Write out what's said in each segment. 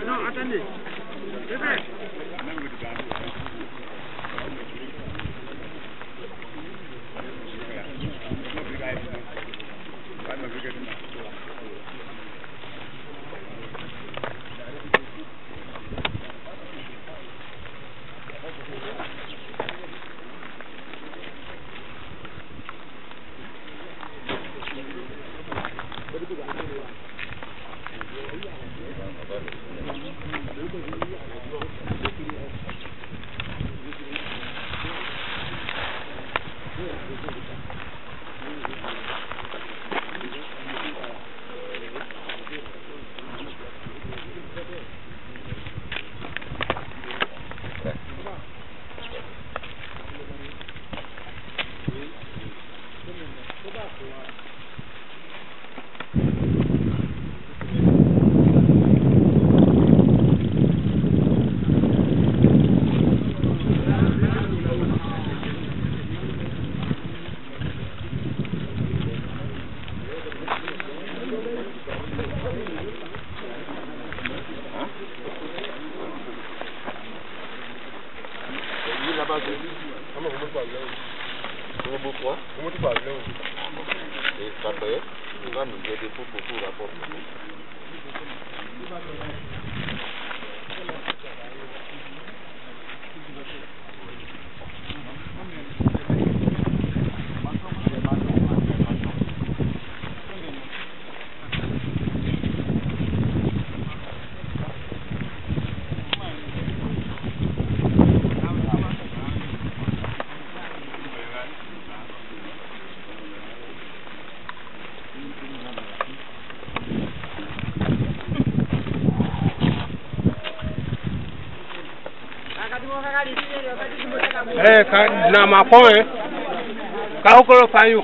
Non, attendez. Na mapon ka okoro fayu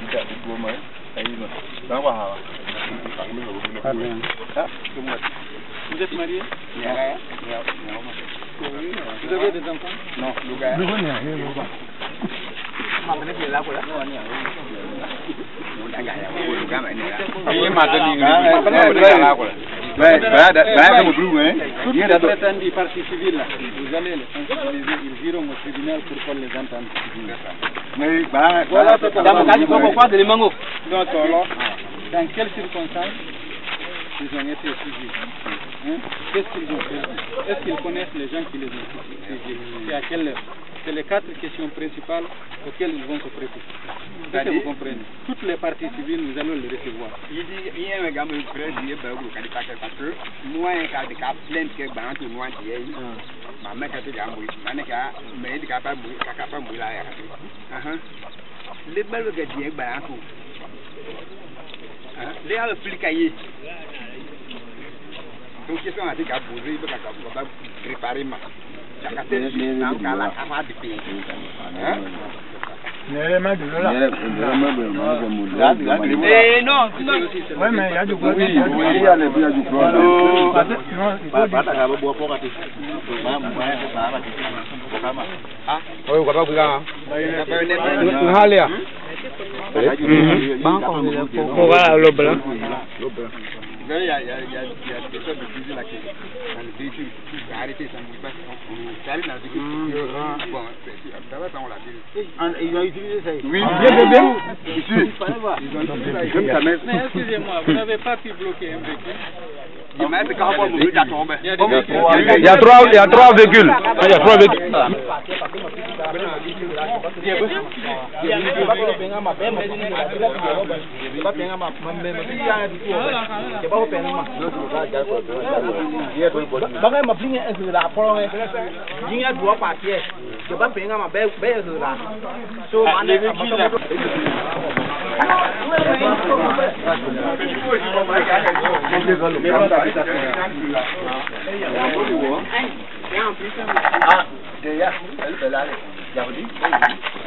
Tidak, Vous êtes marié? Vous avez des enfants? Non. Toutes les prétendus parties civiles là, vous allez les sensibiliser, ils iront au tribunal pour qu'on les entende. Donc alors, dans quelles circonstances ils ont été saisis? Qu'est-ce qu'ils ont fait? Est-ce qu'ils connaissent les gens qui les ont saisis? C'est à quelle heure? C'est les 4 questions principales auxquelles ils vont se préoccuper. Est-ce que vous comprenez? Toutes les parties civiles, nous allons les recevoir. Donc, question à dire poser, il faut préparer ma. Non, ouais, mais il y a du bois. Oui, il y a du bois. Il y a des sortes de fusils là qui dans le véhicule. Arrêtez, ça ne bouge pas. Ça arrive dans le véhicule. Bon, ça va, ça on l'a dit. Ils ont utilisé ça. Oui, bien. Ils ont utilisé ça. Mais excusez-moi, vous n'avez pas pu bloquer un véhicule? Il y a trois véhicules. Il y a 3 véhicules.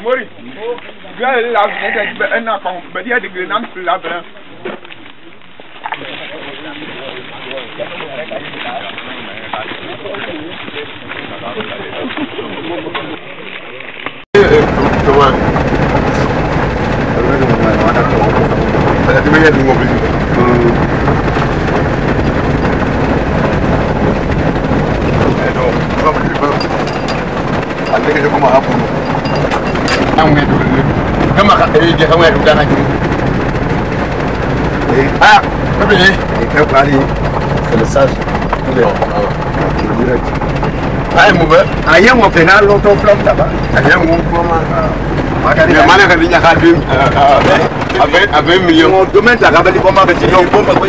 Mori, tu as la un enfant, il y a des grenades sur la blanc. C'est le sage.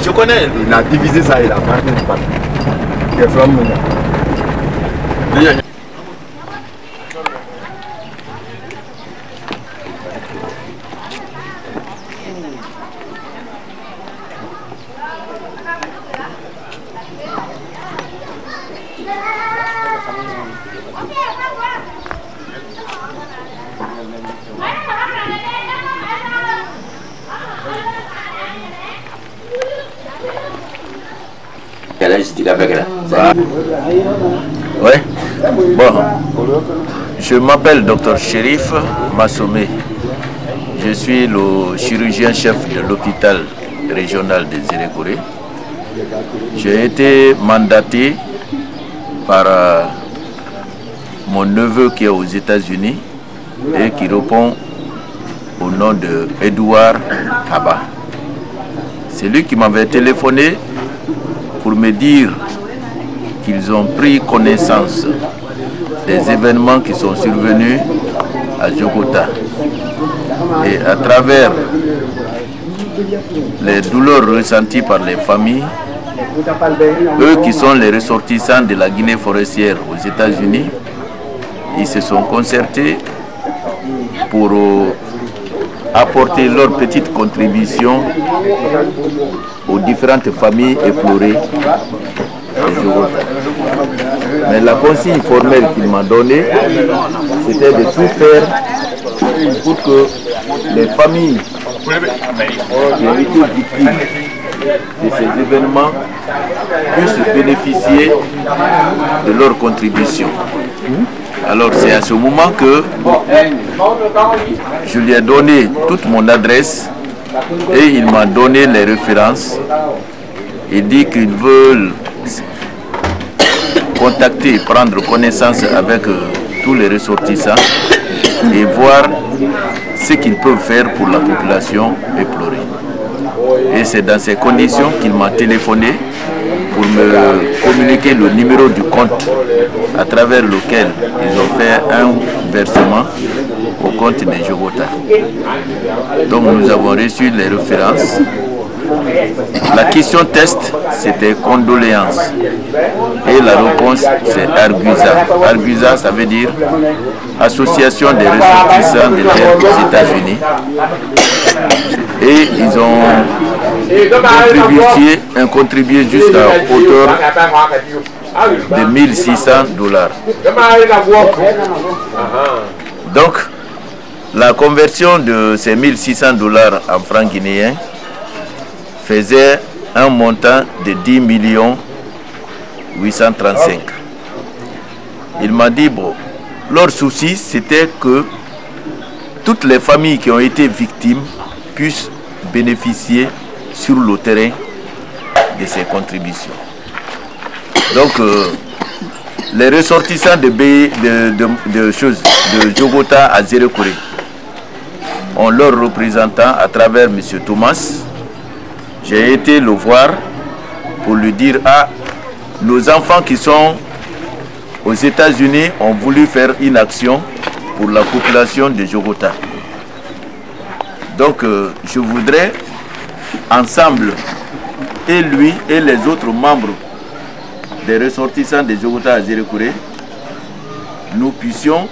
Je connais. Il a divisé ça, il a marqué une partie. Ouais. Bon, je m'appelle Dr Chérif Massomé. Je suis le chirurgien-chef de l'hôpital régional de Zérékoré. J'ai été mandaté par mon neveu qui est aux États-Unis et qui répond au nom de Edouard Haba. C'est lui qui m'avait téléphoné pour me dire qu'ils ont pris connaissance des événements qui sont survenus à Jogota. Et à travers les douleurs ressenties par les familles, eux qui sont les ressortissants de la Guinée forestière aux États-Unis, ils se sont concertés pour apporter leur petite contribution aux différentes familles éplorées. Mais la consigne formelle qu'il m'a donnée, c'était de tout faire pour que les familles qui ont été victimes de ces événements puissent bénéficier de leur contribution. Alors c'est à ce moment que je lui ai donné toute mon adresse et il m'a donné les références. Il dit qu'ils veulent contacter, prendre connaissance avec tous les ressortissants et voir ce qu'ils peuvent faire pour la population éplorée. Et c'est dans ces conditions qu'il m'a téléphoné pour me communiquer le numéro du compte à travers lequel ils ont fait un versement au compte des Jogota. Donc nous avons reçu les références. La question test, c'était condoléances. Et la réponse, c'est Argusa. Argusa, ça veut dire Association des ressortissants de l'air aux États-Unis. Et ils ont contribué jusqu'à hauteur de 1600 $. Donc, la conversion de ces 1600 $ en francs guinéens faisait un montant de 10 835 000. Il m'a dit, bon, leur souci, c'était que toutes les familles qui ont été victimes puissent bénéficier sur le terrain de ces contributions. Donc, les ressortissants de Jogota à Zérekouré ont leur représentant à travers M. Thomas. J'ai été le voir pour lui dire, ah, nos enfants qui sont aux États-Unis ont voulu faire une action pour la population de Jogota. Donc, je voudrais, ensemble, et lui et les autres membres des ressortissants de Jogota à Zérekouré, nous puissions...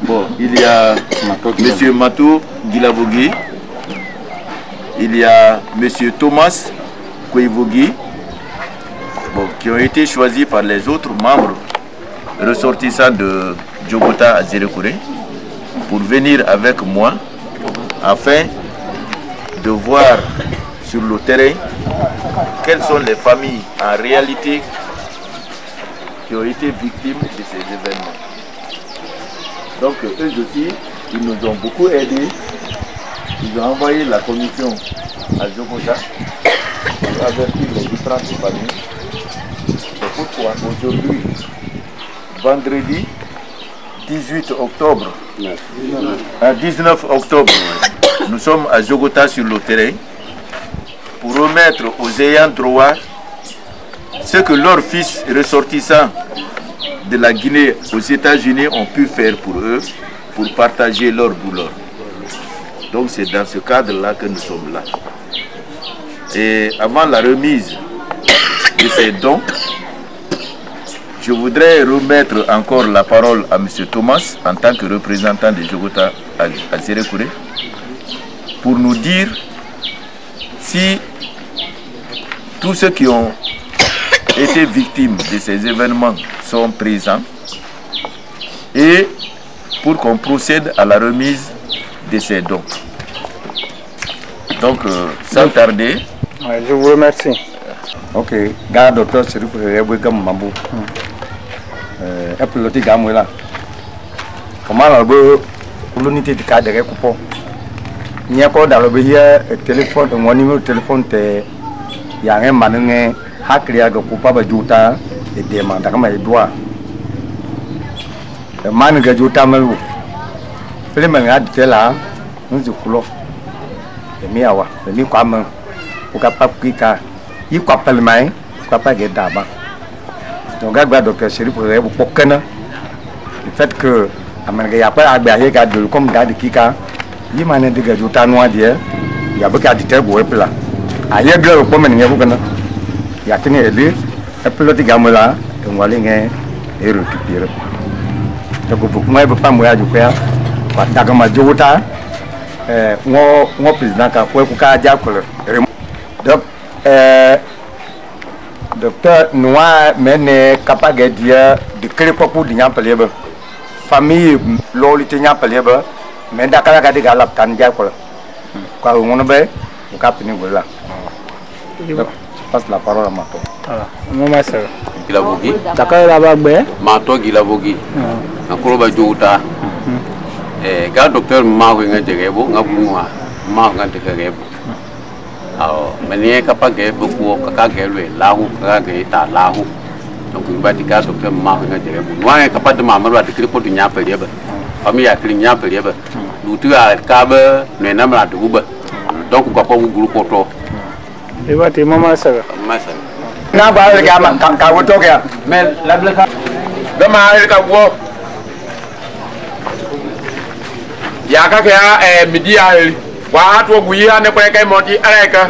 Bon, il y a M. Matou Guilabogui, il y a M. Thomas Kouivogui, bon, qui ont été choisis par les autres membres ressortissants de Jogota à Zérekouré pour venir avec moi afin de voir sur le terrain quelles sont les familles en réalité qui ont été victimes de ces événements. Donc eux aussi, ils nous ont beaucoup aidés. Ils ont envoyé la commission à Jogota pour avertir les différentes familles. C'est pourquoi aujourd'hui, vendredi 19 octobre, nous sommes à Jogota sur le terrain pour remettre aux ayants droit ce que leurs fils ressortissants de la Guinée aux États-Unis ont pu faire pour eux, pour partager leur douleur. Donc c'est dans ce cadre-là que nous sommes là. Et avant la remise de ces dons, je voudrais remettre encore la parole à M. Thomas en tant que représentant de Jogota à Zérekouré pour nous dire si tous ceux qui ont été victimes de ces événements sont présents et pour qu'on procède à la remise de ces dons. Donc, sans tarder... Je vous remercie. Ok, garde docteur Chérif Rebouegam Mambou. Et puis l'autre gamme là. Comment l'unité de cadre est coupée? Il y a encore dans le téléphone, mon numéro de téléphone, il y a un manin hakria de coupable Jota et des mandats comme il doit. Le man de Jota Melou. Le man de là, nous sommes couleurs. Et miawa, le mi quoi main. Au capable qui a, il quoi pas le main, quoi pas get d'abord. Donc, regarde docteur Chérif pour le fait que il y a pas à regarder comme garde qui a, il m'a dit que Jota noir d'hier, il y a beaucoup de terres pour là. Ailleurs, le pomme n'est pas bon. Il y a qu'une élue, et puis l'autre gamme là, on va aller et récupérer. Donc, pour moi, je ne peux pas mourir du père. D'accord, ma Jota, mon président, qui a dit donc, docteur Noir, mais capable de dire de créer pour l'Ignapaleba. Famille, l'Olité Niapaleba, mais dakala ka diga lap tan ja ko quoi on be au cap ni voilà je passe la parole à Mato. Voilà, maman ça. Gilabogi. Dakala la bagbe. Mato Gilabogi. Akoloba Jouta. Ga docteur ma ko nga jegebo ngabuma ma nga tegebo. Alors, mais pas que beaucoup de lahu, ta lahu. Donc, il va dire que docteur Marc est capable de m'amener à décrire pour du nya période. Comme il y a cligna période. Nous tu as câble, mais n'a pas de boube. Donc, on va pas vous grouper auto. Et va te maman ça. Na ba le gama ka woto ke mais la blaka Dama ka wo. Ya ka ke midi ya wa to guyi ha ne kwa kai moti areka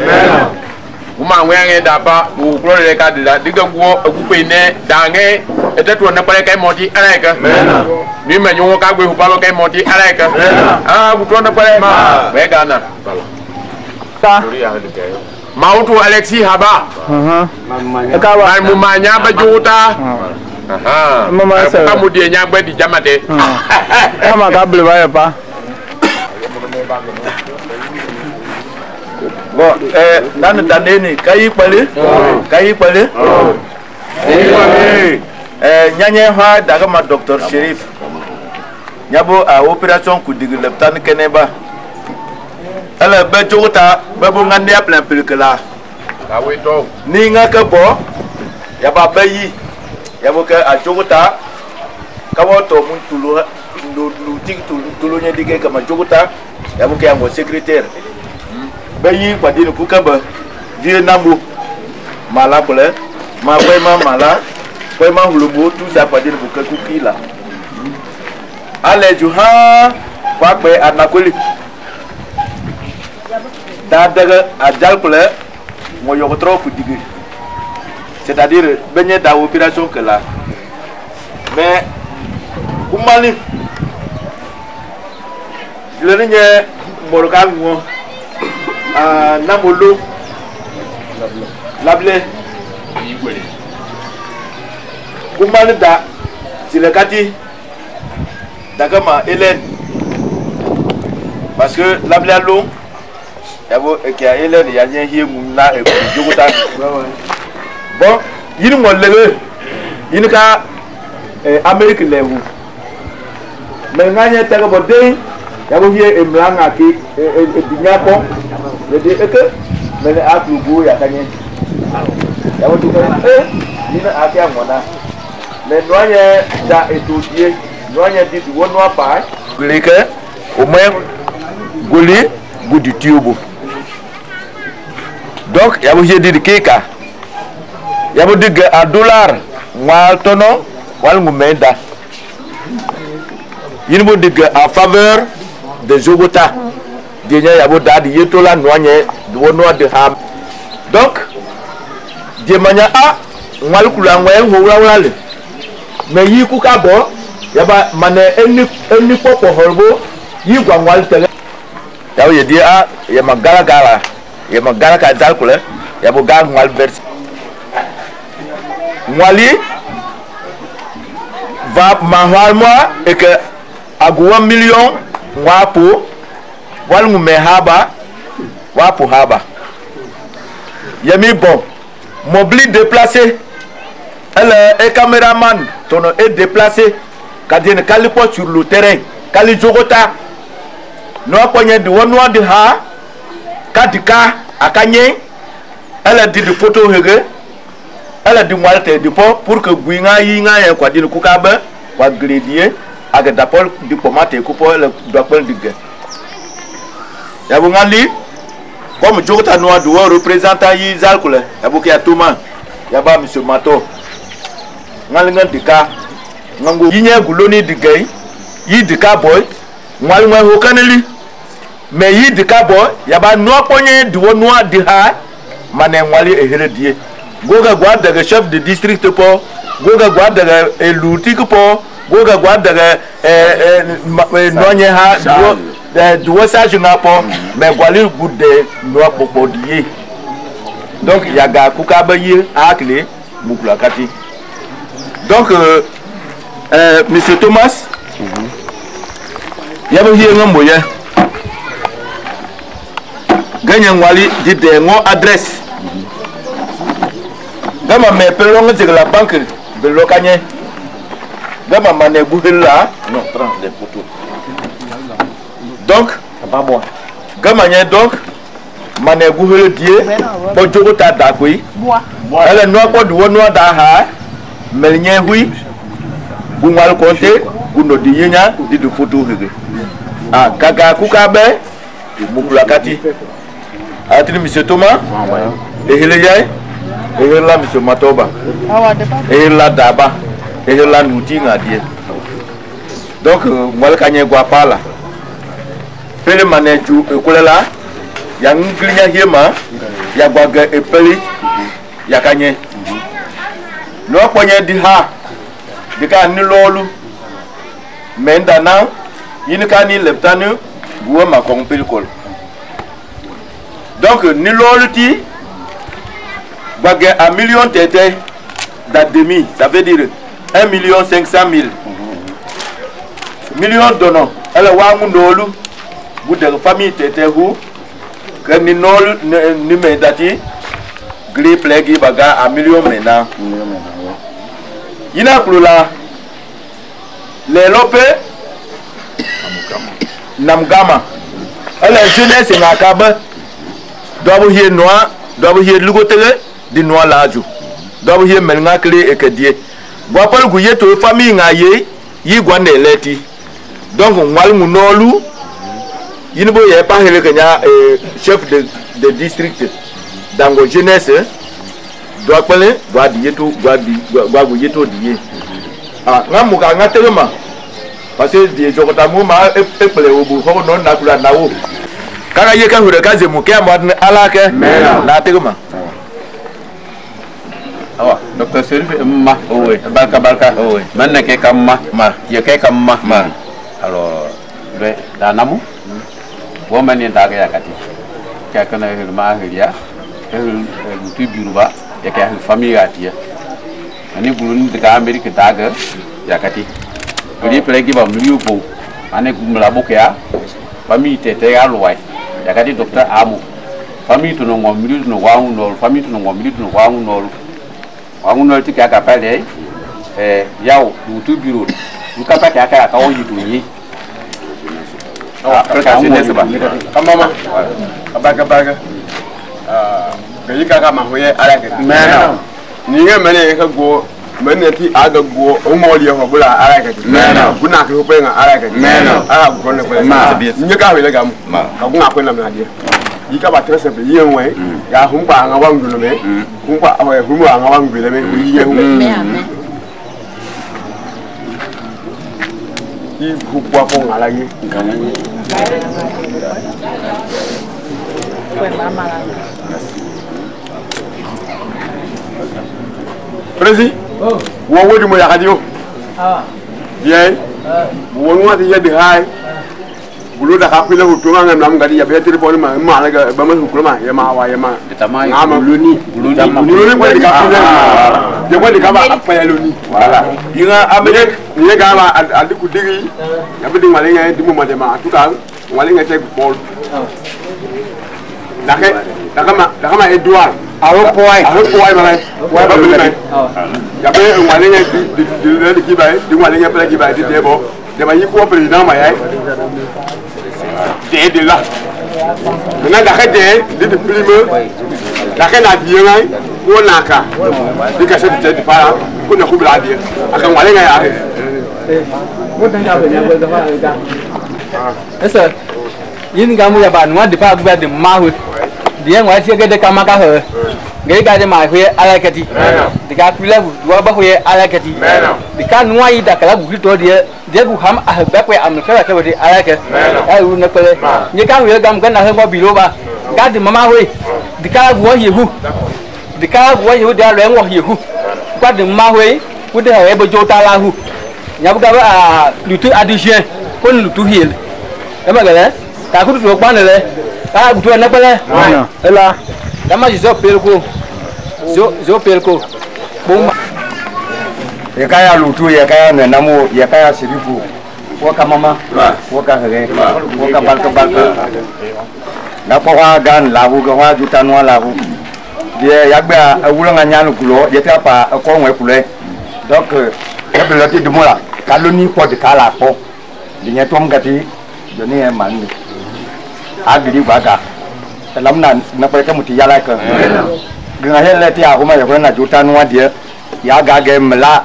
uma ngwe da ba bu kro le ka dila diga guo agupe ne dange etetu ne kwa kai moti areka mi menyu ka gwe hu palo kai moti areka ah bu to ne kwa ma we gana Ta. Mautu Alexi Haba Ekawa. mu manya ba juta Maman ça. ka mu die nya gbe di jamate Kama kabla va pas. Bon, nan taneni kayi pale nyanye ha daga ma docteur Chérif nyabo a opération kudig leptan keneba ala be jota be bo ngande plein pelkela ka we to ni nga ka bo ya ba bayi ya bo ka a jota ka wo to mun tulu lu tik tulu nya dige ka ma jota ya bo ka mo secrétaire bayi kwadini kukaba vie nambo mala bole ma kwema mala kwema hulubo tout ça kwadini kukila ale juha kwakbe anakoli da daga ajal kule mo yogotro kudigi c'est-à-dire benye da opération que là mais kumali le nye moroka ngo namolo lable kumali da silekati dagama Hélène parce que lable long yabo qui a Hélène ya nye hi munna e jogota bon yini mo lege yini ka Amérique lewu mais nganye taga bo dey yabo hi emlanga ki dinyako le de que mais a tugo ya kanye yabo tugo yini akia mona mais noye da étudier noye dit wono pa glike au moins goli goudi tubo donc yabo hi dit keka yabo dig a dollar wal tono wal ngumenda yini bo dig en faveur de Jogota dienya yabo dadi yetola noanye wono de ham donc diemanya a wal kula ngwe howla le mais yi ku ka bo yaba mane eni popo horbo yi gwa wal tele yabo yedi a ya magara ka dal kula yabo ga wal vers Mwali va mahal moi et que à 1 million wapo walmu mehaba wapo haba yemi bon mobile déplacé elle est caméraman ton est déplacé kadine kalipo sur le terrain kali jogota no akonye de wonwa de ha kadika akanye elle dit de photo hege elle a dit moi de pour que guinga yinga en quoi dire kukabe wa gredier avec d'apol du pomate coupo le d'apol digue ya bungali comme jogota noa do représentant yi zalkule ya buki atuma ya ba monsieur Mato ngalinga dika ngango yinye guloni digue yi dika boy ngwali ngwa hokaneli mais yi dika boy ya ba no ponye diwo noa di ha mane ngwali eheredie goga gwa daga chef de district po goga gwa daga elutik po goga gwa daga nonye ha duwo sage nga po mais gwali gude no popo dié donc yaga kuka ba yi akle mukula kati donc monsieur Thomas ya bo hiye ngam boye ganyen wali di de ngo adresse gama me pelong de la banque de lokanye gama mané bouhilla non prends les photos donc gama nye donc mané bouhilla die bo jogota da koyi ele no ko du wono da ha melnye hui bungal konte guno di yenya di de photo hege ah gaga kukabe mukulakati atri monsieur Thomas ehele yai ehela monsieur Matoba ehela daba ehela nuti ngadie donc mwal kanye gwa pala pele maneju ekolela ya nglinya hiema ya gwaga epeli ya kanye no kwenye di ha dika ni lolu menda na yini kani leptanu buwa makong pelkol donc ni lolu ti bagé à million tété da demi ça veut dire 1,500,000 million dono ala wangu ndolu bude famille tété hu que ni nol ni me dati gri plegi baga à million mena yina kulula les lopé namgama ala jeunesse ngakaba dobu hier noir dobu hier lugotele di noir laju dobu hier melnga kle ekedie gwapal guye to famille ngaye yi gwande leti donc ngwal ngunolu yinbo ye pa hele kenya chef de district dango jeunesse doit pele doit dieto doit guye to die ah ngamuka ngatelema parce que die jokota mu ma epele obu ho no nakula nawo kaka ye kan hure kaze mu ke amad alake na teguma awa docteur Serif ma owe barka owe man ne ke kam ma ye ke kam ma alors le danamu wo man ni daga yakati ka kana ma hiriya tu biruba ya ka famille atiya ani bulun daga Amerique daga yakati buri plegi ba milieu bo ane gumla bokya famille tete ya loy yakati docteur amu famille to no milieu no wa no famille to no milieu no wa no wangu ti ka pale yaw du bureau du ka pa ka ka o yitu ni ka jeunesse ba mama abaga ga yika ka ma hoye ala ke mena ni nge mene ka go mene ti aga go o mo li ho bula ala ke mena kuna ke ho pe nga ala ke mena ala go ne ko ma ni ka wele gam ka go ngakwe na mna dia yika ba trese be yenwe ya humpa nga wangu no me humpa awe humu nga wangu le me yiye hu yi kupwa ko ngala yi Président wo wodi mo yakati yo bien wo ngwa ti yedi hay bulu da ka pile hutu nga nam ngadi ya betri poli ma la ga ba ma hukuru ma ya ma wa ya ma ngama luni bulu ni ko di ka pile de ko di ka ba apa luni wala dinga amene ni ga ba andi ku digi ya bi ngale nga di mo ma de ma tuka ngale nga tek bol da kama Edouard aro poai ma wa ba luni ya be ngale nga di ki ba di ngale nga pele ki ba di debo de ma yi ko président ma yai de là on a d'arrêter de primer la na bien ngai ko naka de ka se de para ko na kubla dia aka ngale ngai a mo tan ja be nya ko da ga esa yin ga mu ya ba nwa de pa gba de ma ho de ngwa ti ga de ka ma ka ho ge ga de ma ho ala kati de ka pila bu ba ho ala kati de ka nwa yi da kala bu to de bu ham a ba ko am ka ka de ala ka ai u na ko ni ka wi gam gan na ho bi lo ba ga de mama ho de ka bu yehu de ka bu yehu de ala ngo yehu ga de ma ho ku de ha e bo jo ta la hu nya bu ga ba lutu addition ko lutu hil e ma ga le ka ku do pa ne le ka bu to na pele ela dama zo pelko zo pelko bomba ya kaya lutu ya kaya na namo ya kaya sirifu waka mama waka hege waka balka na kwa gan lahu ga juta no lahu dia yagba awulanga nyanu kulo dia pa ko nwe kule donc ya beloti dumula kaloni ko de kala ko dinya tom gati joni e man agri baga lamna na pa ka muti yala ka ganga hele ti a ko ma ko na juta no dia ya ga ge mla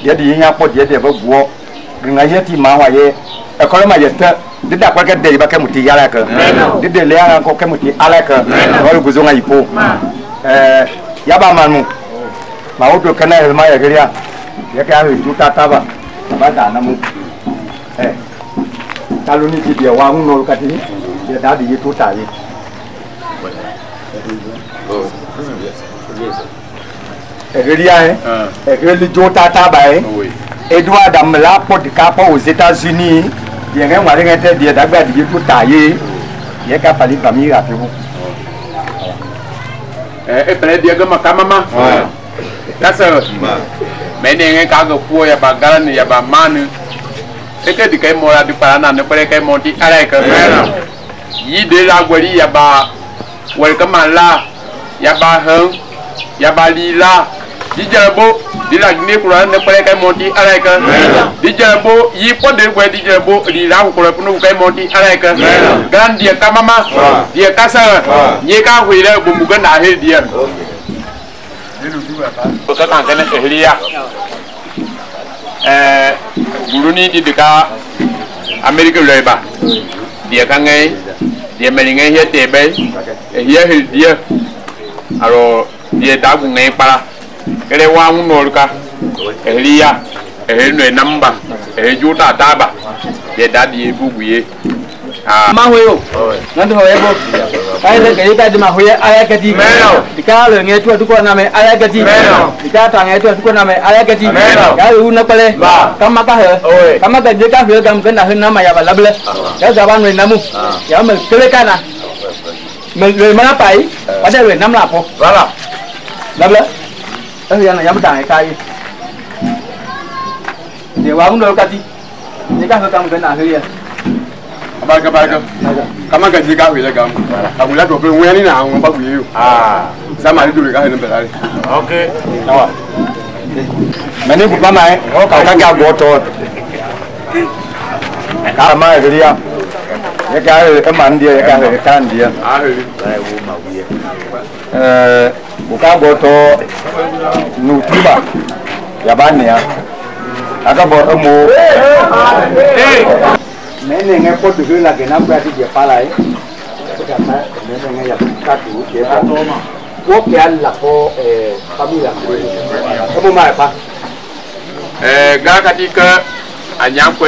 dia di nya po dia de ba guo ganga ye ti ma wa ye e ko ma ye ta dida kwa ka de ba ka muti yala ka dida le an ko ka muti ala ka ko guzo nga ipo yaba manu ma oto kana helma ya geria ya ka juta taba ba da na mu kaloni ti dia wa no ka ti dia da di to ta ye geria geli juta taba Edouard Amla pour du cap aux États-Unis dia ngai mari ngai dia da ba di to ta ye ya ka pali famille ra tu pele dia gama kamama kasa mene nge ka go puo ya bagaran ya ba manu eke di kai mora di parana ne pele kai monti ala ka mena yi de la gwari ya ba wel kamala ya ba hang ya ba lila di jarabo di la ne kura ne pele kai monti ala ka di jarabo yi po de gwe di jarabo lila ko ko punu kai monti ala ka gan dia kamama dia kasa ye ka huira bu muga na he dia ko ka kan kana ehliya guruni di deka America leba dia kan ngai dia melingai he tebe dia he dia aro dia dagu ngai para kele wa unor ka ehliya no namba juta taba dia dadi buguye Mahuyo, nanti hoye bo. Kaya le kaya tadi mahuye ayah kati. Ika le ngetu atu ko name ayah kati. Ika tang ngetu atu ko name ayah kati. Kaya lu nak pale. Kama kah? Kama kah jika hil kam kena hil nama ya balable. Kaya jaban we namu. Ya mel kele kana. Mel le mana pai? Pada we nam lapo. Lala. Lable. Yang yang tang kaya. Dia wangun dulu kati. Jika hil kam kena hil ya. Baga kama ka jika wi lega mu abula to pe wani na awon ba wi sama ri dure ka he nbelare okay tawa mene bu mama o ka ga go to ka ma geria ya ka e man dia ya ka e kan dia ai wo ma wi bu ka go to nu tiba ya ban ya aga bo mo nene ngai pot tu la que na berarti dia pala kata nene ngai ya katu dia ko ke alla ko família como mai pa ga katika anyam ko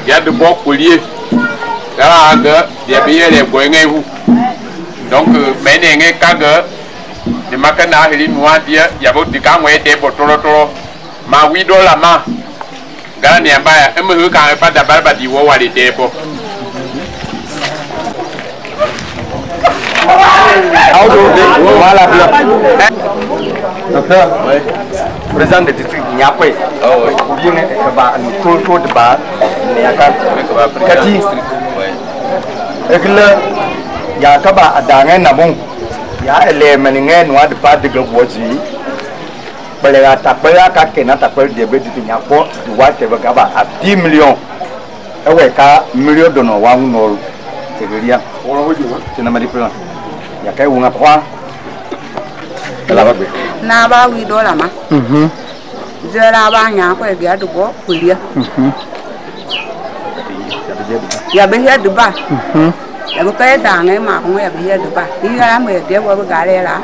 ya de bo kulie ga ga dia biye le ko ngai hu donc mene ngai kaga de makana hili noa dia ya bo dika ngwe de botoro ma wi do la ma Gani ambaya emu ka pada barba di wo wali debo auto wala bla docteur président de district nyapwe bien que ba to de ba ne aka kati ekle ya ka ba adange na bon ya ele meninge no ad pa de gwoji Pelera tapela ka kena tapel de be di nyapo di wate ba gaba a 10 millions ewe ka million dono wa no tegeria ora hoji wa tena mari plan ya kai wunga kwa la ba be na ba wi do la ma zera ba nya ko e ga du go kulia ya be ya du ba ya ba ka da ngai ma ko ya be ya du ba ni ga me de wa ba ga le la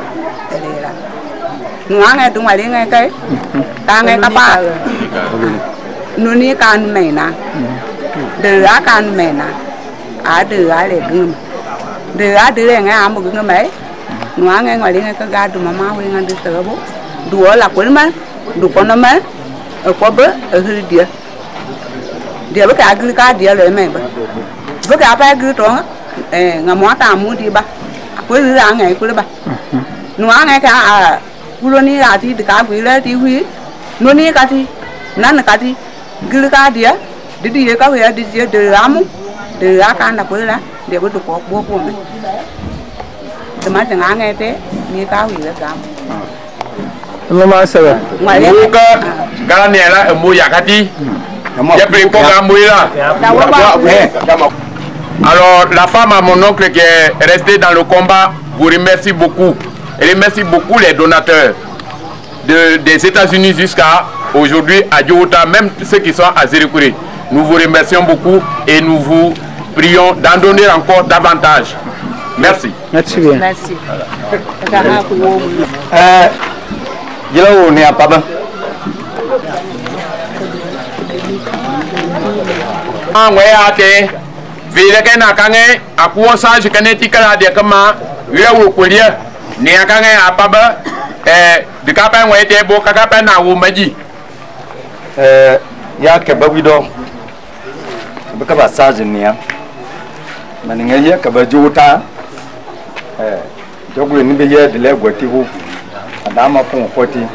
Nua ngai tu mari ngai kai, ta ngai kapa, nuni kan mena, dera kan mena, dera le gum, dera ngai amu gum mai, nua ngai mari ngai ka du mama hui ngai du serbo, dua la kulma, du kono mai, kobe dia ba ka agri ka dia le mai ba, ba ka pa agri to ngamwa ta mu di ba, ko ri ngai kul ba, nua ngai ka Kuloni ati de ka gwile ti hui noni ka ti nan ka ti gil ka dia Didi ka we didi de ramu. De aka na ko la. De bo ko bo ko me. De ma tanga ngete ni ka we la gam. Maman ça va. Muka Garaniela Mouyakati. J'ai pris le programme Mouila. Alors, la femme à mon oncle qui est restée dans le combat vous remercie beaucoup. Et remercie beaucoup les donateurs des États-Unis jusqu'à aujourd'hui à Djouta, même ceux qui sont à Zérékouré. Nous vous remercions beaucoup et nous vous prions d'en donner encore davantage. Merci. Merci bien. Merci. Je l'ai né à Paba. Vile kena kange akuo sage kene tikala de kama yule wokolie ne kange apaba de kapa ngwete bo kapa na wo maji ya ke bawido baka ba sage ne maninga ya ka ba juta jogwe ni be ye de le gwati hu adama ko khoti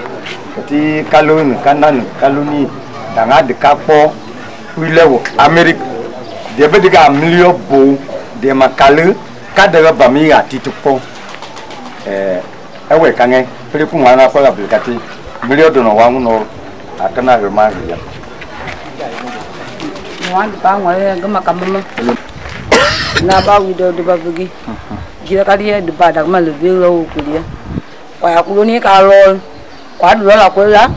ti kaloni kanan kaloni danga de kapo wilewo America de be diga milio bo de makalu kadara bamiga titupo ewe kange pele ku mwana ko aplikati milio dono wangu no akana rema ya Mwan pa ngwa gama kamama. Na ba wido de babugi. Gira kali de bada ma le velo kulia. Kwa kuloni ka lol. Kwa do la ko la.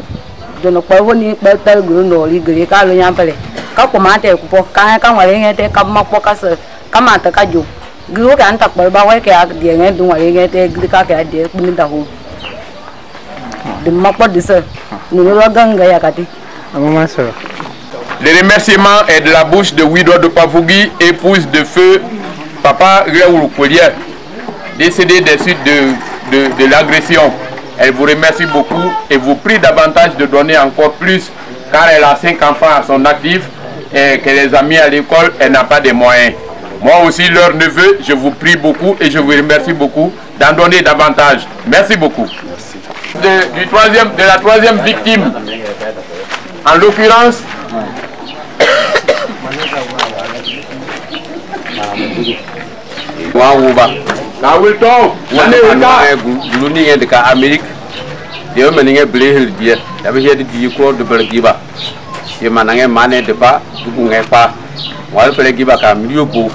Dono kwa woni pa tel guru no li gire ka lo nyampale. Ka ko mate ku po ka ngale ngete ka ma po ka se ka mata ka ju guru ka anta ko ba wa ke a de nge du ngale ngete gri ka ka de ku nda ho de ma po de se ni lo ganga ya kati maman ça va. Le remerciement est de la bouche de Wido de Pavugui, épouse de feu Papa Réouroukolia, décédé des suites de l'agression. Elle vous remercie beaucoup et vous prie davantage de donner encore plus car elle a 5 enfants à son actif et que les amis à l'école, elle n'a pas de moyens. Moi aussi, leur neveu, je vous prie beaucoup et je vous remercie beaucoup d'en donner davantage. Merci beaucoup. De la troisième victime, en l'occurrence, Amérique, de manière bleu, il y avait des cours de Belgiba. Je m'en ai mané de pas, vous n'avez pas. Moi, je vais faire un mieux beau.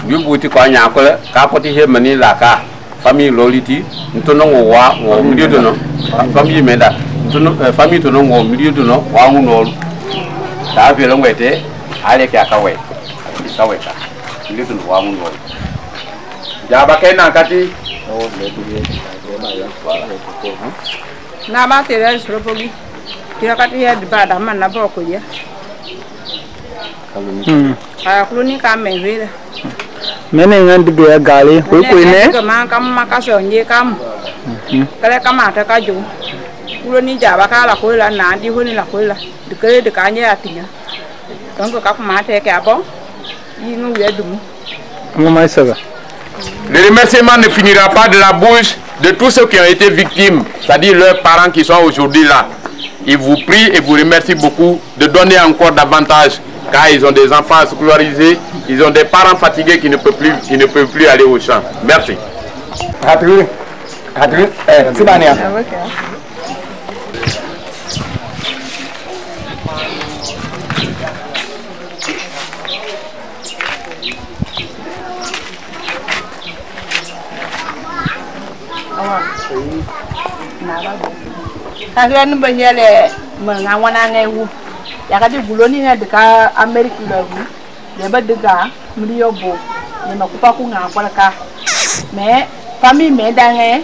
Mieux beau, tu connais un peu, capoter mané la ca, famille Loliti, nous tenons au roi, au milieu de nous, famille Meda, famille de nous au milieu de nous, ou à un autre. Ça fait long été, allez, Kakaway. Kaweka, milieu de nous, à un autre. Jabakena Kati. Na ba tere sropogi kira kati ya di bada man na boko ya kuluni ka menvira Mene ngandi be gali ko ne ko man kam makaso nje kam kale kama ta ka ju kuluni jaba ka la ko la na di honi la ko la de kale de ka nya atinya donc ka ma te ka bon yi ngu ya dum maman ça va. Le remerciement ne finira pas de la bouche de tous ceux qui ont été victimes, c'est-à-dire leurs parents qui sont aujourd'hui là. Ils vous prient et vous remercient beaucoup de donner encore davantage, car ils ont des enfants scolarisés, ils ont des parents fatigués qui ne peuvent plus aller au champ. Merci. Kalian bayale mengawana ngewu ya kati buloni ne de ka America la wu le ba de ga mriyo bo ne makupa ku nga kwa ka me famille me dange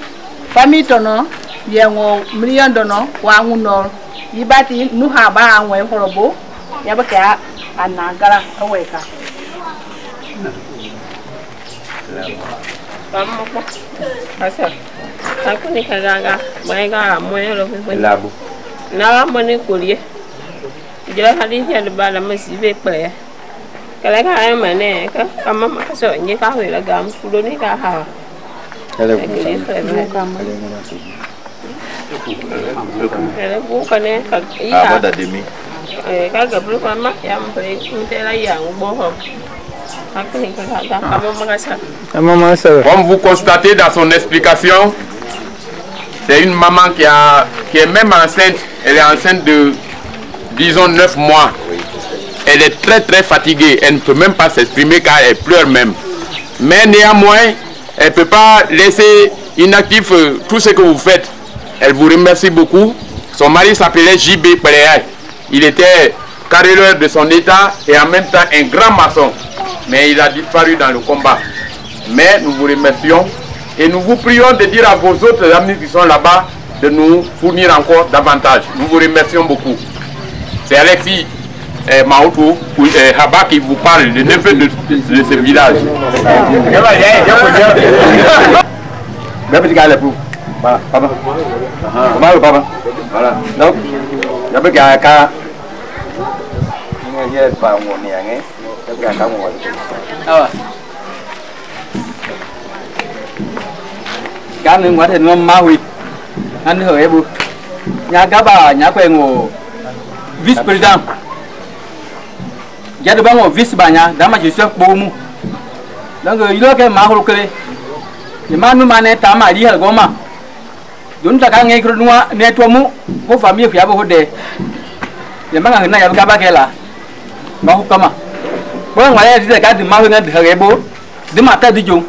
famille tono ye ngo mriyo dono wa nguno yibati nu ha ba anwe horobo ya ba ka anagara aweka vamos asa aku ni kagaga baega moyo lo Labu. na mane kolie jela hadi ya de bala masibe pe kala ka ay mane ka kama makaso nje ka wela gam kudo ni ka ha Kale bu kane ka Abada demi. Comme vous constatez dans son explication, c'est une maman qui est même enceinte. Elle est enceinte de, disons, 9 mois. Elle est très fatiguée. Elle ne peut même pas s'exprimer car elle pleure même. Mais néanmoins, elle ne peut pas laisser inactif tout ce que vous faites. Elle vous remercie beaucoup. Son mari s'appelait J.B. Péléaï. Il était carreleur de son état et en même temps un grand maçon. Mais il a disparu dans le combat. Mais nous vous remercions et nous vous prions de dire à vos autres amis qui sont là-bas de nous fournir encore davantage. Nous vous remercions beaucoup. C'est Alexis Maoutou Haba qui vous parle, le neveu de ce village. Voilà, papa. Comment papa? Voilà. Donc, il y a pas qu'à il y a pas mon lien, il y a qu'à mon. Ah. Cái này quá thì nó ma huy, anh hỏi em bu, nhà các bà nhà quen ngô vice president, gia đình ngô vice bà nhà, đã mà chỉ sợ bố mu, đó người lo cái ma hồ cái, thì ma nu ma này ta mà đi hả gom mà, chúng ta càng nghe cái nu này tua mu, bố phạm yêu phía bố hốt đề, thì mà người này các bà kia là, ma hồ cama, bố ngoài đây thì cái từ ma hồ này hả cái bố, thì mà ta đi chung,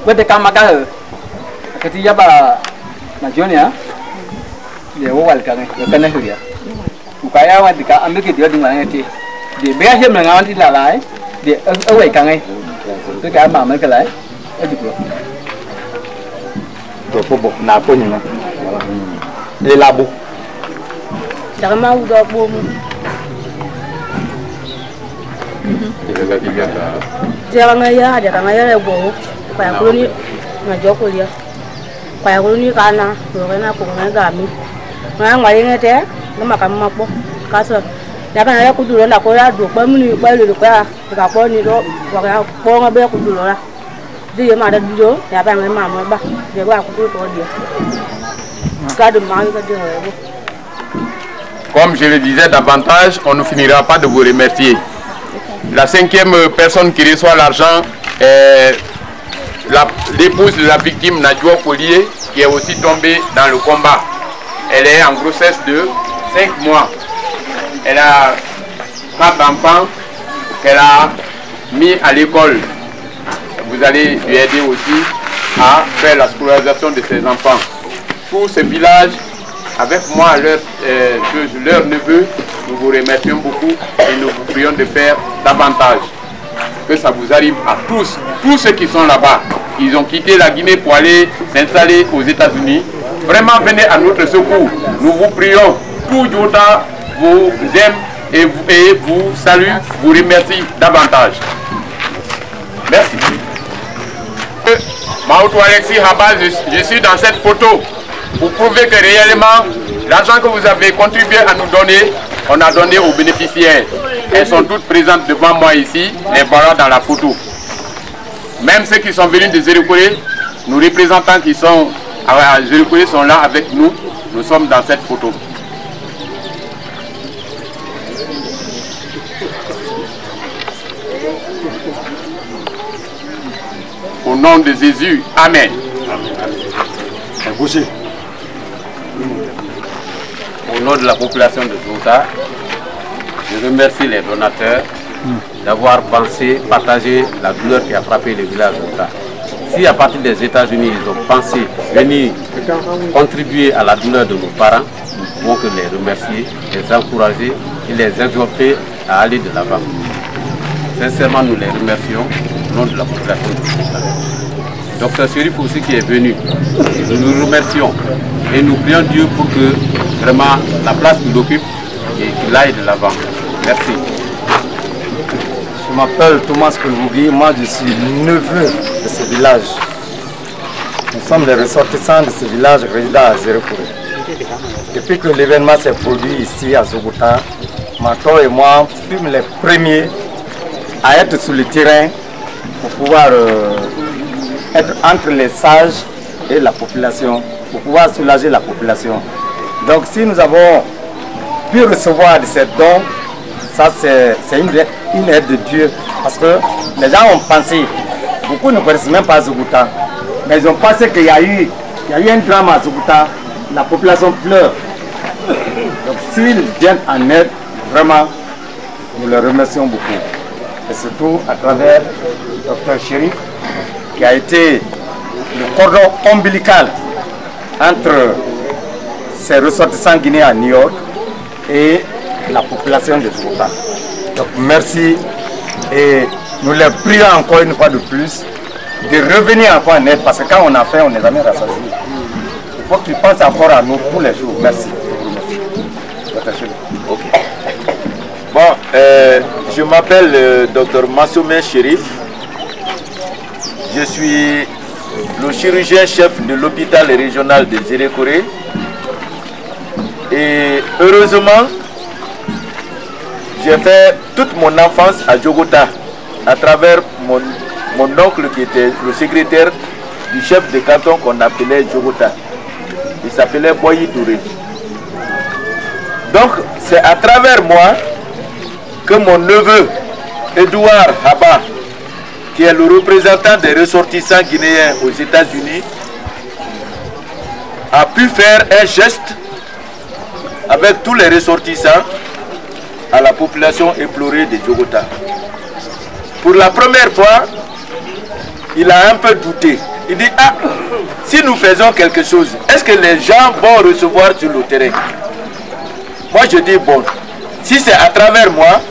bố thì cam mà cái Ketika ba nasional, dia awal kangen, kena huria. Upaya awak dika ambil kita di mana nanti. Dia biasa mengawan di lalai, dia awal kangen. Itu kan mama kelai, aja pulau. Tuh buk napu ni mah. Dia labu. Jangan mau dua bom. Jangan ngaya lebu. Upaya kulo ni ngajak kuliah. Phải có như cái nào rồi cái nào cũng nói giảm đi mà ngoài nghe thế nó mà cầm mặc bố cá sấu nhà cái này cũng đủ là có ra được bao nhiêu được ra cả bao nhiêu đó hoặc là bao nhiêu bé cũng đủ rồi gì mà đặt vô nhà bạn ấy mà ba để qua cũng có đi cả đêm mai cái gì rồi. Comme je le disais davantage, on ne finira pas de vous remercier. La 5e personne qui reçoit l'argent est l'épouse de la victime Nadjo Collier, qui est aussi tombée dans le combat. Elle est en grossesse de 5 mois. Elle a 4 enfants qu'elle a mis à l'école. Vous allez lui aider aussi à faire la scolarisation de ses enfants. Tout ce village, avec moi, leur neveu, nous vous remercions beaucoup et nous vous prions de faire davantage. Que ça vous arrive à tous ceux qui sont là-bas. Ils ont quitté la Guinée pour aller s'installer aux États-Unis. Vraiment, venez à notre secours. Nous vous prions. Tout Jota vous aime et vous salue, vous remercie davantage. Merci. Maoutou Alexis Haba, je suis dans cette photo pour prouver que réellement, l'argent que vous avez contribué à nous donner, on a donné aux bénéficiaires. Elles sont toutes présentes devant moi ici, les voilà dans la photo. Même ceux qui sont venus de Zérekoré, nos représentants qui sont à Zérekoré sont là avec nous. Nous sommes dans cette photo. Au nom de Jésus, Amen. Au nom de la population de Zouta, je remercie les donateurs d'avoir pensé, partagé la douleur qui a frappé le village de Zouta. Si à partir des États-Unis, ils ont pensé venir contribuer à la douleur de nos parents, nous pouvons que les remercier, les encourager et les exhorter à aller de l'avant. Sincèrement, nous les remercions au nom de la population de Zouta. Docteur Chérif aussi qui est venu, nous nous remercions et nous prions Dieu pour que vraiment la place qu'il occupe et qu'il aille de l'avant. Merci. Je m'appelle Thomas Kolbougui, moi je suis neveu de ce village. Nous sommes les ressortissants de ce village résidant à Zérekoré. Depuis que l'événement s'est produit ici à Zouta, Mato et moi fûmes les premiers à être sur le terrain pour pouvoir être entre les sages et la population, pour pouvoir soulager la population. Donc si nous avons pu recevoir de ces dons, ça c'est une aide de Dieu. Parce que les gens ont pensé, beaucoup ne connaissent même pas Zougoutta, mais ils ont pensé qu'il y a eu un drame à Zougoutta, la population pleure. Donc s'ils viennent en aide, vraiment, nous les remercions beaucoup. Et surtout à travers le docteur Chérif, qui a été le cordon ombilical entre ces ressortissants guinéens à New York et la population de Zougoutta. Donc merci et nous les prions encore une fois de plus de revenir encore en aide parce que quand on a fait, on n'est jamais rassasié. Il faut qu'ils pensent encore à nous tous les jours. Merci. Okay. Bon, je m'appelle Dr Massoumé Chérif. Je suis le chirurgien chef de l'hôpital régional de Zérékoré. Et heureusement, j'ai fait toute mon enfance à Djogota à travers mon oncle qui était le secrétaire du chef de canton qu'on appelait Djogota. Il s'appelait Boyi Touré. Donc c'est à travers moi que mon neveu Edouard Haba, qui est le représentant des ressortissants guinéens aux États-Unis, a pu faire un geste avec tous les ressortissants à la population éplorée de Djogota. Pour la première fois, il a un peu douté. Il dit, ah, si nous faisons quelque chose, est-ce que les gens vont recevoir sur le terrain? Moi je dis, bon, si c'est à travers moi,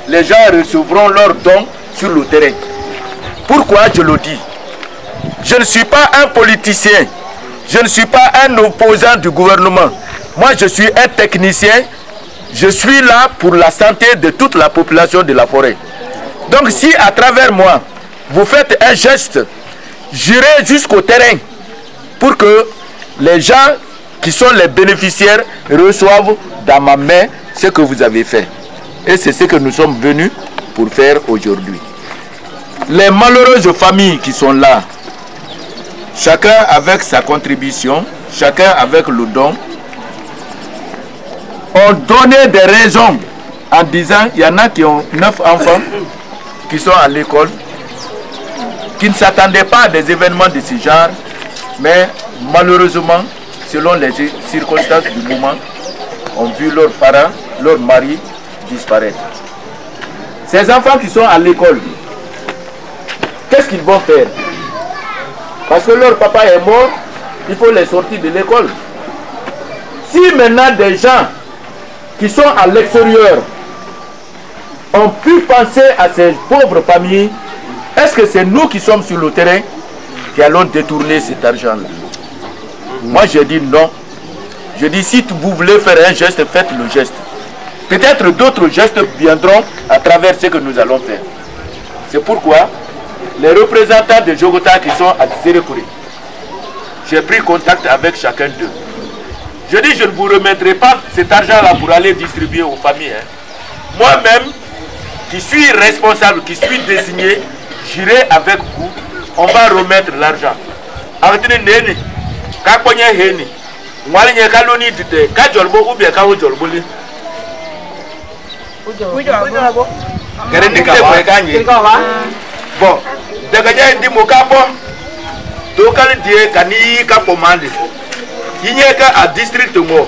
les gens recevront leurs dons sur le terrain. Pourquoi je le dis? Je ne suis pas un politicien, je ne suis pas un opposant du gouvernement. Moi je suis un technicien, je suis là pour la santé de toute la population de la forêt. Donc si à travers moi, vous faites un geste, j'irai jusqu'au terrain pour que les gens qui sont les bénéficiaires reçoivent dans ma main ce que vous avez fait. Et c'est ce que nous sommes venus pour faire aujourd'hui. Les malheureuses familles qui sont là, chacun avec sa contribution, chacun avec le don, ont donné des raisons en disant, il y en a qui ont 9 enfants qui sont à l'école, qui ne s'attendaient pas à des événements de ce genre, mais malheureusement, selon les circonstances du moment, ont vu leurs parents, leurs maris disparaître. Ces enfants qui sont à l'école, qu'est-ce qu'ils vont faire? Parce que leur papa est mort, il faut les sortir de l'école. Si maintenant des gens qui sont à l'extérieur ont pu penser à ces pauvres familles, est-ce que c'est nous qui sommes sur le terrain qui allons détourner cet argent-là? Moi je dis non. Je dis si vous voulez faire un geste, faites le geste. Peut-être d'autres gestes viendront à travers ce que nous allons faire. C'est pourquoi les représentants de Djogota qui sont à Zérékoré, j'ai pris contact avec chacun d'eux. Je dis je ne vous remettrai pas cet argent-là pour aller distribuer aux familles. Hein. Moi-même, qui suis responsable, qui suis désigné, j'irai avec vous, on va remettre l'argent. Bon, dagaja di mokapo, dokal die kani kapo mande. Yinye ka a district mo,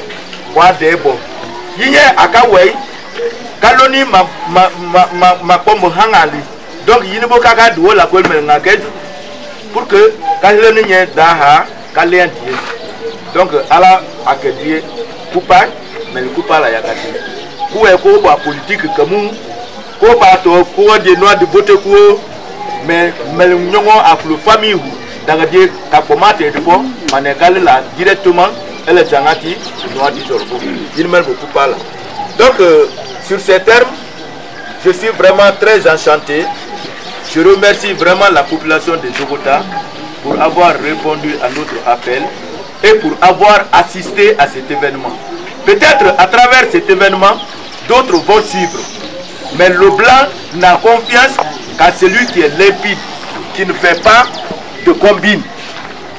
wa debo. Yinye akawei, kaloni ma pombo hangali. Donc yini bo kaka duo la kwel mel ngakeju. Pour que kaloni nye daha kalen die. Donc ala akedie coupa, mais le coupa la yakati. Kuwe ko ba politique kamu, ko ba to ko de noa de vote ko. Mais nous avons famille dans le capomate et bon, manégale là directement, elle est jangati, nous a dit il ne beaucoup pas là. Donc sur ces termes, je suis vraiment très enchanté. Je remercie vraiment la population de Djogota pour avoir répondu à notre appel et pour avoir assisté à cet événement. Peut-être à travers cet événement, d'autres vont suivre. Mais le blanc n'a confiance qu'à celui qui est limpide, qui ne fait pas de combine.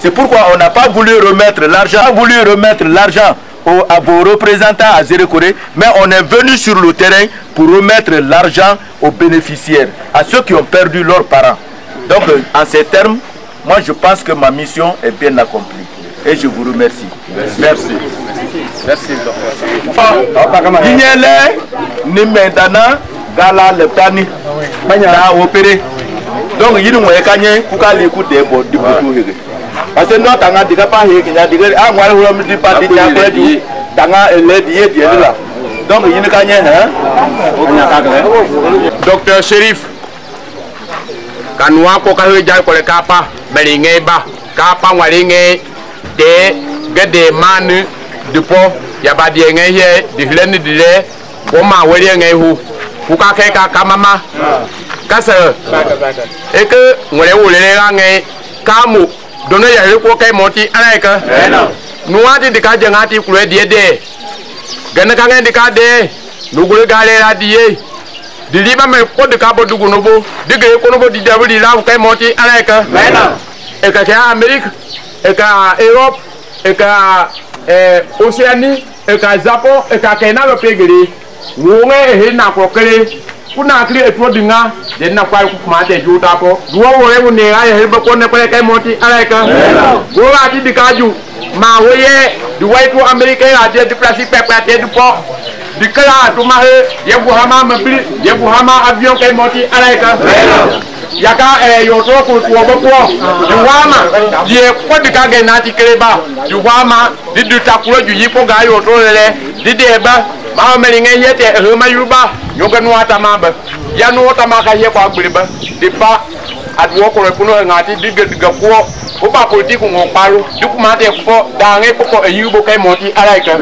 C'est pourquoi on n'a pas voulu remettre l'argent à vos représentants à Zérekoré, mais on est venu sur le terrain pour remettre l'argent aux bénéficiaires, à ceux qui ont perdu leurs parents. Donc, en ces termes, moi je pense que ma mission est bien accomplie. Et je vous remercie. Merci. Merci, docteur. Guignele, Nimendana, Gala, le Tani, a opéré. Donc, il y a un cagné pour aller écouter des bouts. Parce que nous avons dit que nous avons dit que donc, il y a un docteur Chérif, quand nous avons dit que le capa, Belingeba, Capa, Walingue, des manu du pot, il y a pas de hier, de laine de lait, comment Walingue ou Kaka Kamama, Kassa, et que nous avons les Kamu, donner le coquet monti avec nous avons dit que nous avons dit que nous avons dit Ganakanga de Kade, nous voulons galer la die. De Liba, mais pas de Cabo du Gonobo, de Gonobo du Diable, de la Oukai Monti, avec et qu'à Amérique, et qu'à Europe, et qu'à Océanie, et qu'à Japon, et qu'à Kena le Pégri. Nous avons croqué, pour n'acclir et pour du nain, des n'a pas coupé, du tapo. Nous avons eu un beaucoup de Pékin Monti, avec vous avez dit Kajou. Ma voyez du white américain a dit du plastique pépé du port du cala du mahé yebouhama mebli yebouhama avion qui est monté à l'aïka yaka yoto pour beaucoup du wama du quoi du kage nati kreba du wama du takulo du yipo ga yoto le du deba ma melinga yete rema yuba yoga no atamamba ya no tamaka ye kwa gbriba dipa adwo ko repuno ngati diga ko o ba politique on parle du comment te ko dange ko yubo kay monti alaika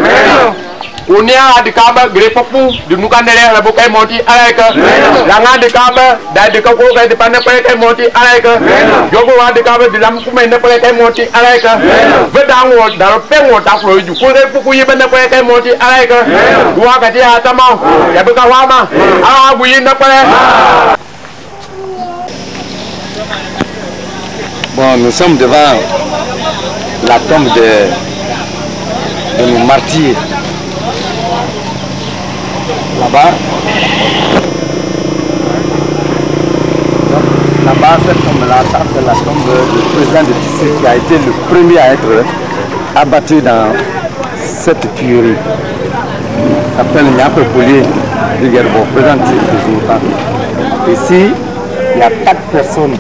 unia de kaba gre popu de nukandele la bokay monti alaika la nga de kaba da de ko kay de panne kay monti alaika yogo wa de kaba de lam ku men ne kay monti alaika ve dango da pengo ta flo ju ko re puku yibe ne kay monti alaika wa ka ti atama ya be ka wama a bu yin na pare. Bon, nous sommes devant la tombe de nos martyrs. Là-bas, cette tombe-là, ça c'est la tombe du président de Tissé qui a été le premier à être abattu dans cette tuerie. Il s'appelle Niapé Poulier du Gerbo, président de Zouta. Ici, il y a 4 personnes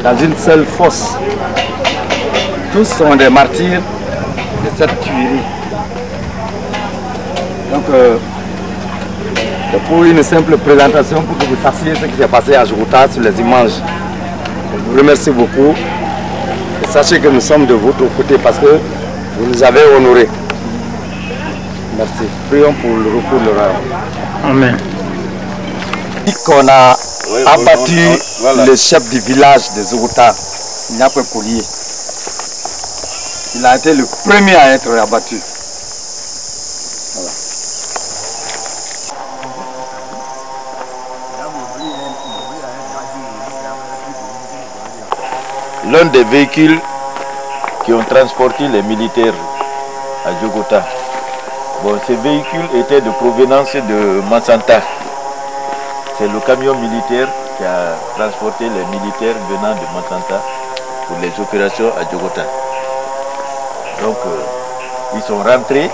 dans une seule fosse. Tous sont des martyrs de cette tuerie. Donc, pour une simple présentation, pour que vous sachiez ce qui s'est passé à Jouta sur les images. Je vous remercie beaucoup. Et sachez que nous sommes de votre côté parce que vous nous avez honorés. Merci. Prions pour le repos de l'oral. Amen. Qu'on a abattu le chef du village de Zouta, Niapé Poulier. Il a été le premier à être abattu. Voilà. L'un des véhicules qui ont transporté les militaires à Djogota. Bon, ces véhicules étaient de provenance de Mansanta. C'est le camion militaire qui a transporté les militaires venant de Mansanta pour les opérations à Djogota. Donc, ils sont rentrés,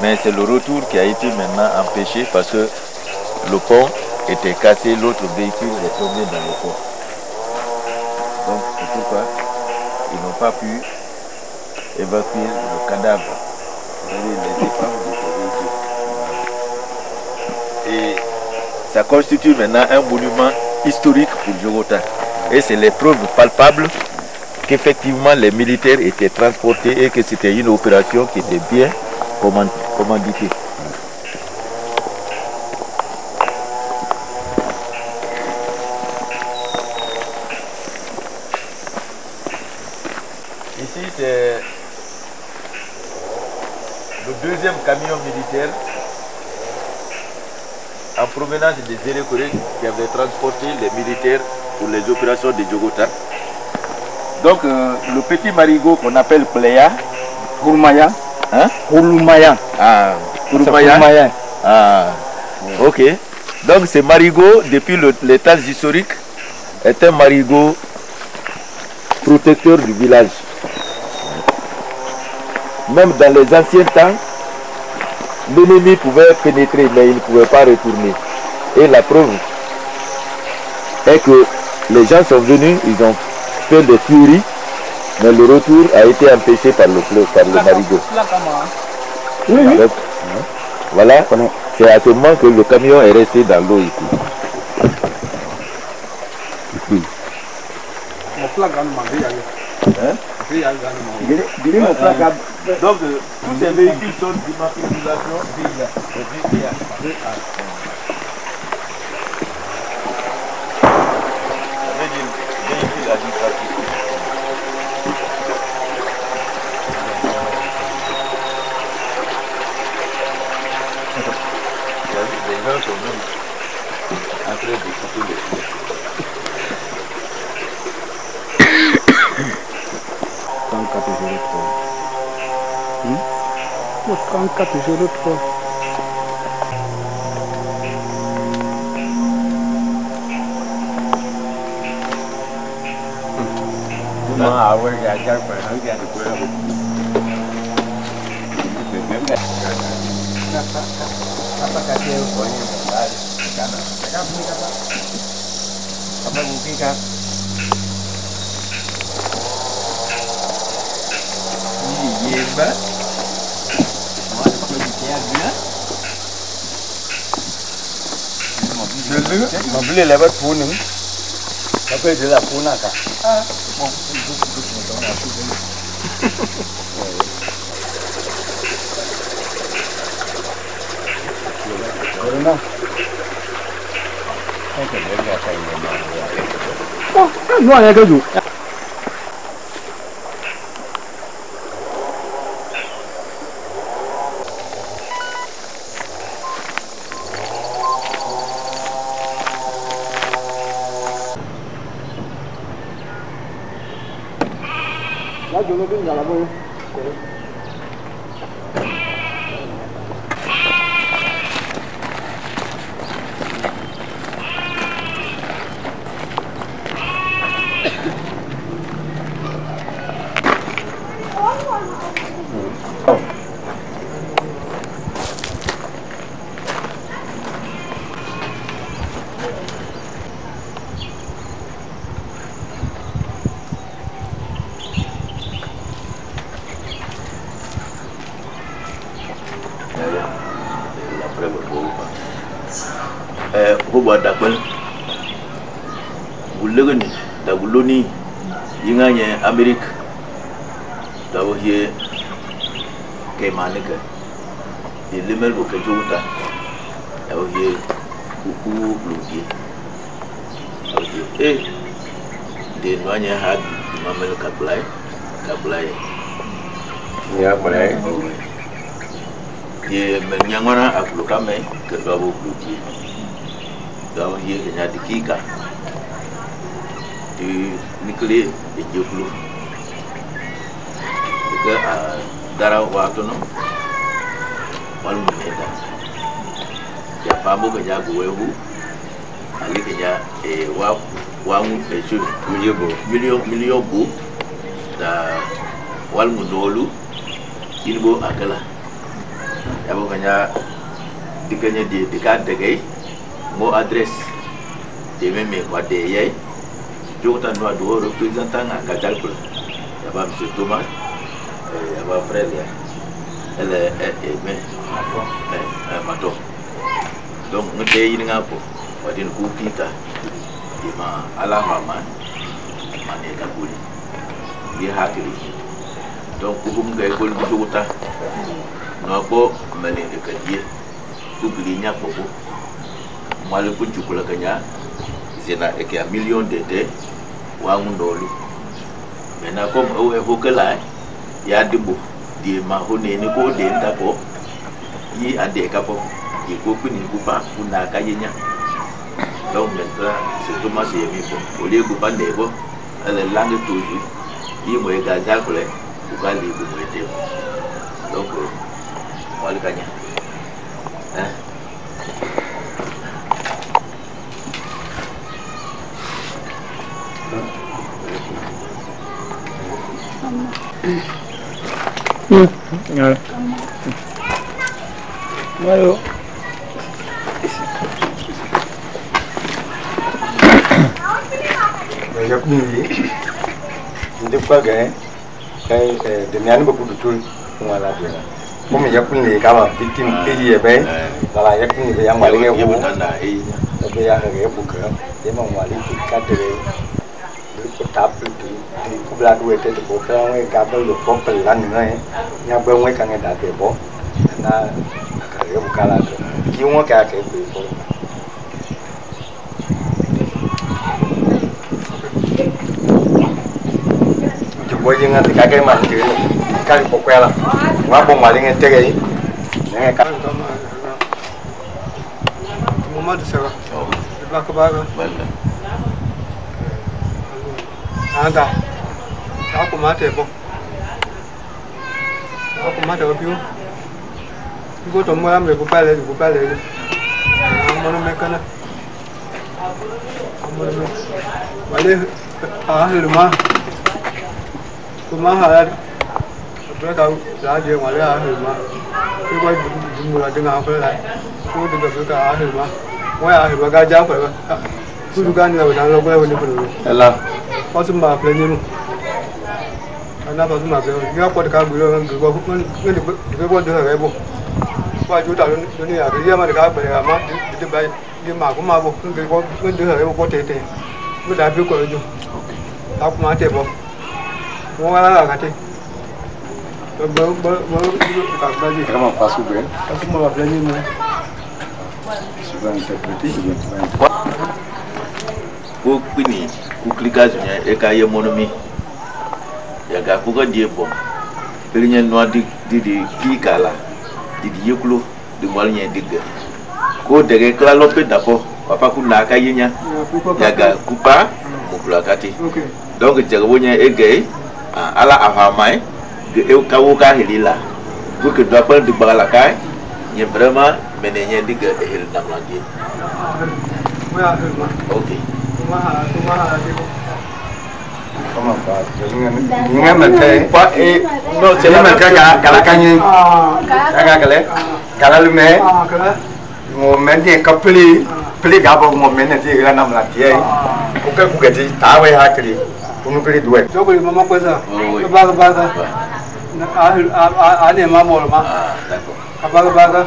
mais c'est le retour qui a été maintenant empêché parce que le pont était cassé, l'autre véhicule est tombé dans le pont. Donc, c'est pourquoi ils n'ont pas pu évacuer le cadavre, les défenses de ce véhicule. Et ça constitue maintenant un monument historique pour Djogota. Et c'est les preuves palpables qu'effectivement les militaires étaient transportés et que c'était une opération qui était bien commanditée. Ici c'est le deuxième camion militaire en provenance des Zérekoré qui avait transporté les militaires pour les opérations de Djogota. Donc le petit marigot qu'on appelle Pléa Gourmaya. Hein? Gourmaya. Ah, Gourmaya. Ah, ok. Donc ce marigot, depuis les temps historiques, est un marigot protecteur du village. Même dans les anciens temps, l'ennemi pouvait pénétrer, mais il ne pouvait pas retourner. Et la preuve est que les gens sont venus, ils ont fait des tueries, mais le retour a été empêché par le marigot. Oui, oui. Donc, voilà, c'est à ce moment que le camion est resté dans l'eau ici. Hein? Donc, tous ces véhicules sont d'immatriculation les gens sont même en train de couper les pieds. Mobil lewat punung. Tapi dia lah punang kah? Corona. Oh, kan luar ya keju. Bullegani da buloni yinganye Amerique da wohie ke manika de lemel bo ke juta da wohie kuku lugi de noanye ha mamel kablai ya blai de menyangwana akulukame ke do bo lugi da wohie ke nya dikika di nikli di juklu ke darah waktu no wal meda ya pambo ke jago wehu ali ke ja wangu pesu milion bu da wal mundolu inbo akala ya bo kanya dikanya di dekat degai mo adres de meme kwa de yai Jota no ado représentant à Kajalpul. Il y a M. Thomas, il y a frère, elle est Mato. Donc, nous sommes en train de faire un peu de Alahama, Mané Kabouli. Il y a donc, pour nous faire un Jota, nous avons mené de Kadier, tout le monde a beaucoup. Moi, le coup de Kanya, c'est un million d'étés. Wangundolu mena comme au evokela ya dibo di mahone ni ko de ndako yi ade kapo di ko kuni kupa kuna kayenya donc maintenant c'est Thomas et mi bon au lieu de pande bo elle langue toujours yi mo gazal kole pour aller vous aider. Donc, on va le gagner. Hein? Voilà. Hindi kwa gaya kai da miyani ba kudu tun kuma la dena kuma ya kunne kama victim iri ya bai bala ya kunne ba yang wali ya bu ba ya ga ya bu ka ya man wali ki ka dere ko tap di ku bla duwe te ko ka ngai ka ba yo ko pel lan ngai ya ba ngai ka ngai da te bo na ka ya bu ka la ki mo ka ke ko boy yang ada kakek mah tu, kali pokok lah, ngapa maling ente gay, ni kan. Mama tu siapa? Belak belak. Anda, aku mati apa? Aku mati apa piu? Ibu tu mau ambil kupal lagi. Mana mereka nak? Mana? Balik rumah. Rumah ada, berapa lagi yang ada rumah. Ibu jumlah dengan apa lah? Ibu juga berapa rumah. Wah rumah gajah apa? Ibu juga ni lah, jangan lupa ni perlu. Elah. Pasal mah pelajari. Anak pasal mah pelajari. Dia apa dekat bulan gua ni gua dah ada ibu. Wah juta ni ada dia mah dekat berapa mah di tempat dia mah aku mah bu. Gua dah ada ibu kau tete. Gua dah beli kau tu. Aku mah tete bu. Wala kati. Baru dekat lagi. Kamu pasuk ber. Pasuk mau pelajari ni. Sudah interpreti. Ko kuni ku klikaznya eka yemonomi. Ya ga ku ga die bom. Pelinya no di kikala. Di yeklo di walnya digga. Ko dege kala lope dapo. Papa ku na kayenya. Ya ga kupa mukula kati. Donc jagabonya egay ala ahamai eu kawuka hilila pour que doit pas de balaka ni vraiment menenya diga hil nam lagi. OK. Comment pas? Ni ngam pas et non c'est la kala kanyi. Kala lume. Mo menye kapli gabo mo menye ti la nam lagi. Ku gati tawe hakri. Unu kali dua. Coba mama kuasa. Baga. Ane mama orang mah. Baga.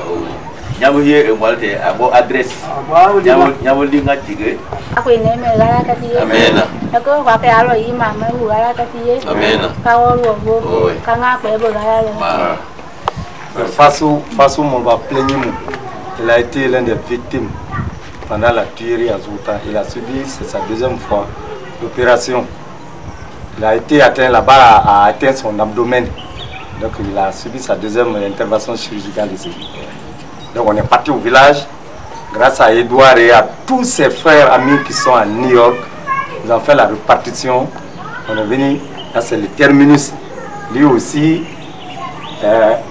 Nyamu ye walte abo address. Nyamu linga tige. Aku ini megala katiye. Amena. Aku pakai alo ima megala katiye. Amena. Kau luogo. Kanga apa begala le. Fasu mon va plaigner. Il a été l'un des victimes pendant la tuerie à Zouta. Il a subi, c'est sa deuxième fois, l'opération. Il a été atteint là-bas, a atteint son abdomen. Donc il a subi sa deuxième intervention chirurgicale ici. Donc on est parti au village, grâce à Edouard et à tous ses frères amis qui sont à New York. Nous avons fait la répartition. On est venu, là c'est le terminus. Lui aussi,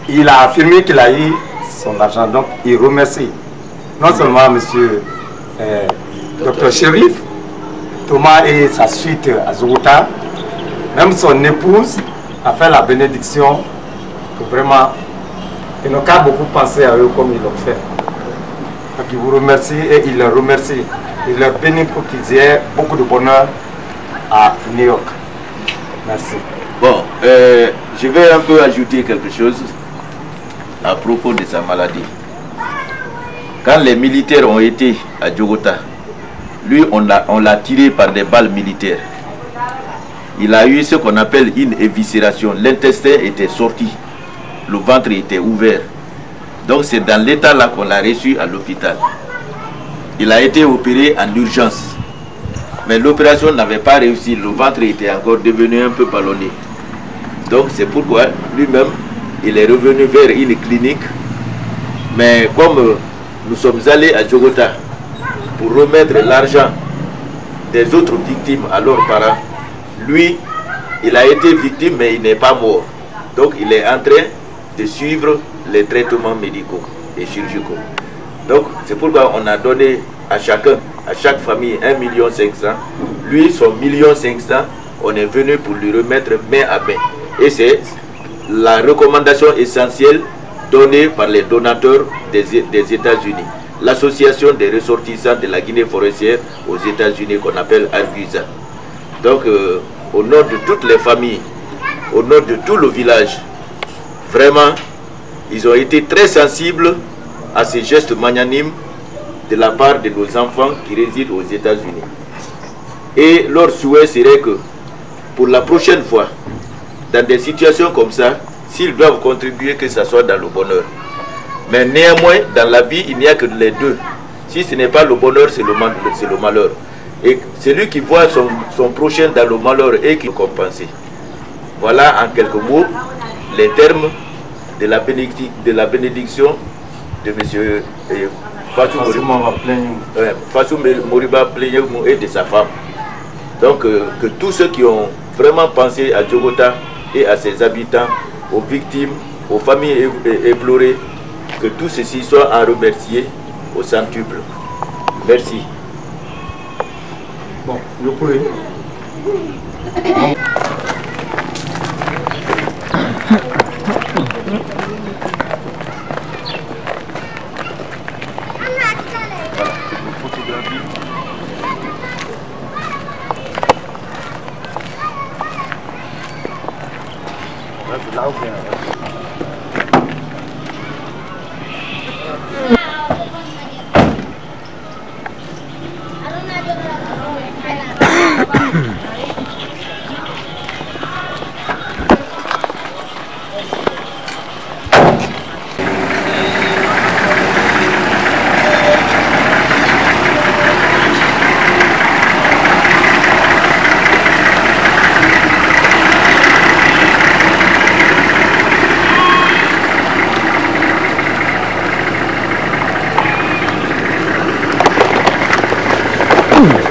il a affirmé qu'il a eu son argent. Donc il remercie non seulement monsieur Dr Chérif, Thomas et sa suite à Zouta. Même son épouse a fait la bénédiction pour vraiment, ils n'ont qu'à beaucoup penser à eux comme ils l'ont fait. Donc il vous remercie et il leur remercie. Il leur bénit pour qu'ils aient beaucoup de bonheur à New York. Merci. Bon, je vais un peu ajouter quelque chose à propos de sa maladie. Quand les militaires ont été à Djogota, lui on l'a tiré par des balles militaires. Il a eu ce qu'on appelle une éviscération. L'intestin était sorti, le ventre était ouvert. Donc c'est dans l'état là qu'on l'a reçu à l'hôpital. Il a été opéré en urgence. Mais l'opération n'avait pas réussi. Le ventre était encore devenu un peu ballonné. Donc c'est pourquoi lui-même, il est revenu vers une clinique. Mais comme nous sommes allés à Djogota pour remettre l'argent des autres victimes à leurs parents, lui, il a été victime, mais il n'est pas mort. Donc il est en train de suivre les traitements médicaux et chirurgicaux. Donc c'est pourquoi on a donné à chacun, à chaque famille 1,5 million. Lui, son 1,5 million, on est venu pour lui remettre main à main. Et c'est la recommandation essentielle donnée par les donateurs des États-Unis. L'association des ressortissants de la Guinée forestière aux États-Unis qu'on appelle Argusa. Donc au nom de toutes les familles, au nom de tout le village, vraiment, ils ont été très sensibles à ces gestes magnanimes de la part de nos enfants qui résident aux États-Unis. Et leur souhait serait que, pour la prochaine fois, dans des situations comme ça, s'ils doivent contribuer, que ce soit dans le bonheur. Mais néanmoins, dans la vie, il n'y a que les deux. Si ce n'est pas le bonheur, c'est le malheur. Et celui qui voit son prochain dans le malheur et qui compense. Voilà en quelques mots les termes de la bénédiction de M. Fassou Moriba Pléniou et de sa femme. Donc que tous ceux qui ont vraiment pensé à Djogota et à ses habitants, aux victimes, aux familles éplorées, que tout ceci soit en remercié au centuple. Merci. Bon, je peux. Ooh.